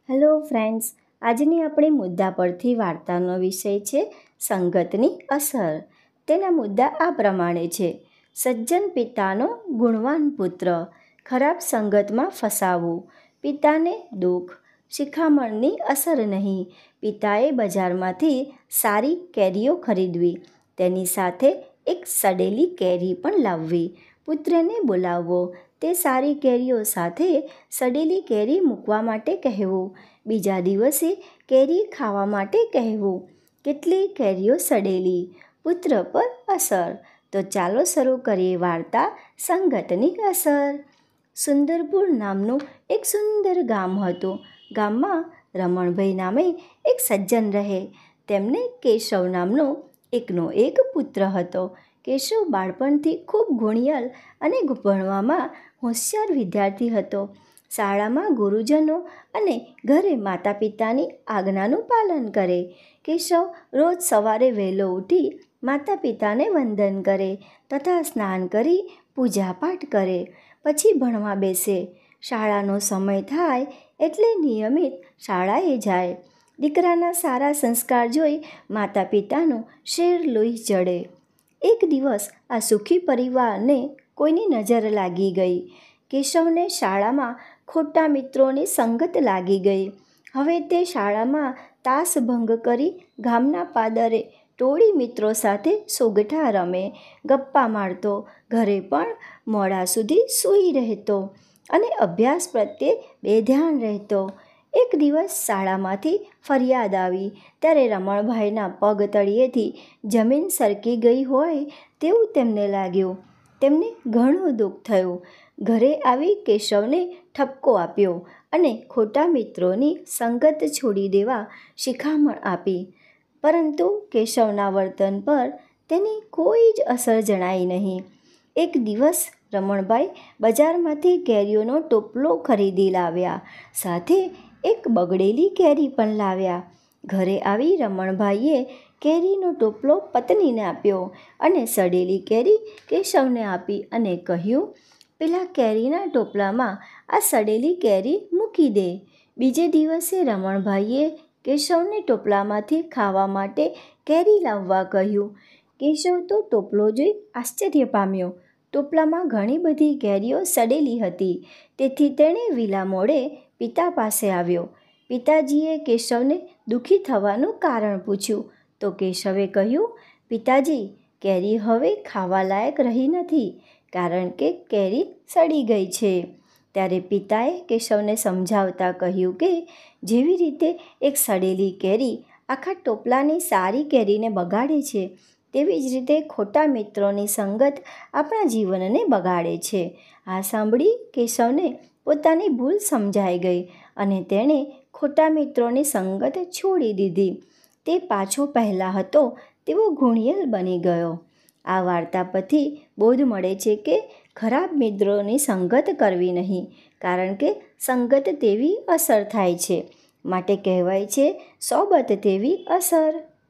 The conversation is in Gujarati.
હેલો ફ્રેન્ડ્સ, આજની આપણી મુદ્દા પરથી વાર્તાનો વિષય છે સંગતની અસર. તેના મુદ્દા આ પ્રમાણે છે: સજ્જન પિતાનો ગુણવાન પુત્ર, ખરાબ સંગતમાં ફસાવું, પિતાને દુઃખ, શિખામણની અસર નહીં. પિતાએ બજારમાંથી સારી કેરીઓ ખરીદવી, તેની સાથે એક સડેલી કેરી પણ લાવવી. પુત્રને બોલાવવો, તે સારી કેરીઓ સાથે સડેલી કેરી મૂકવા માટે કહેવું. બીજા દિવસે કેરી ખાવા માટે કહેવું. કેટલી કેરીઓ સડેલી, પુત્ર પર અસર. તો ચાલો શરૂ કરીએ વાર્તા સંગતની અસર. સુંદરપુર નામનું એક સુંદર ગામ હતું. ગામમાં રમણભાઈ નામે એક સજ્જન રહે. તેમને કેશવ નામનો એકનો એક પુત્ર હતો. કેશવ બાળપણથી ખૂબ ગુણિયલ અને ભણવામાં હોશિયાર વિદ્યાર્થી હતો. શાળામાં ગુરુજનો અને ઘરે માતા પિતાની આજ્ઞાનું પાલન કરે. કેશવ રોજ સવારે વહેલો ઉઠી માતા પિતાને વંદન કરે તથા સ્નાન કરી પૂજાપાઠ કરે. પછી ભણવા બેસે. શાળાનો સમય થાય એટલે નિયમિત શાળાએ જાય. દીકરાના સારા સંસ્કાર જોઈ માતા પિતાનું શેર લોહી ચડે. એક દિવસ આ સુખી પરિવારને કોઈની નજર લાગી ગઈ. કેશવને શાળામાં ખોટા મિત્રોની સંગત લાગી ગઈ. હવે તે શાળામાં તાસભંગ કરી ગામના પાદરે ટોળી મિત્રો સાથે સોગઠા રમે, ગપ્પા મારતો, ઘરે પણ મોડા સુધી સૂઈ રહેતો અને અભ્યાસ પ્રત્યે બેધ્યાન રહેતો. એક દિવસ શાળામાંથી ફરિયાદ આવી ત્યારે રમણભાઈના પગ તળિયેથી જમીન સરકી ગઈ હોય તેવું તેમને લાગ્યું. તેમને ઘણું દુઃખ થયું. ઘરે આવી કેશવને ઠપકો આપ્યો અને ખોટા મિત્રોની સંગત છોડી દેવા શિખામણ આપી. પરંતુ કેશવના વર્તન પર તેની કોઈ જ અસર જણાઈ નહીં. એક દિવસ રમણભાઈ બજારમાંથી કેરીઓનો ટોપલો ખરીદી લાવ્યા. સાથે એક બગડેલી કેરી પણ લાવ્યા. ઘરે આવી રમણભાઈએ કેરીનો ટોપલો પત્નીને આપ્યો અને સડેલી કેરી કેશવને આપી અને કહ્યું, પેલા કેરીના ટોપલામાં આ સડેલી કેરી મૂકી દે. બીજે દિવસે રમણભાઈએ કેશવને ટોપલામાંથી ખાવા માટે કેરી લાવવા કહ્યું. કેશવ તો ટોપલો જોઈ આશ્ચર્ય પામ્યો. ટોપલામાં ઘણી બધી કેરીઓ સડેલી હતી. તેથી તેણે વિલા મોડે પિતા પાસે આવ્યો. પિતાજીએ કેશવને દુઃખી થવાનું કારણ પૂછ્યું તો કેશવે કહ્યું, પિતાજી, કેરી હવે ખાવા લાયક રહી નથી, કારણ કે કેરી સડી ગઈ છે. ત્યારે પિતાએ કેશવને સમજાવતા કહ્યું કે જેવી રીતે એક સડેલી કેરી આખા ટોપલાની સારી કેરીને બગાડે છે, તેવી જ રીતે ખોટા મિત્રોની સંગત આપણા જીવનને બગાડે છે. આ સાંભળી કેશવને પોતાની ભૂલ સમજાઈ ગઈ અને તેણે ખોટા મિત્રોની સંગત છોડી દીધી. તે પાછો પહેલાં હતો તેવો ગુણિયલ બની ગયો. આ વાર્તા પરથી બોધ મળે છે કે ખરાબ મિત્રોની સંગત કરવી નહીં, કારણ કે સંગત તેવી અસર થાય છે. માટે કહેવાય છે, સોબત તેવી અસર.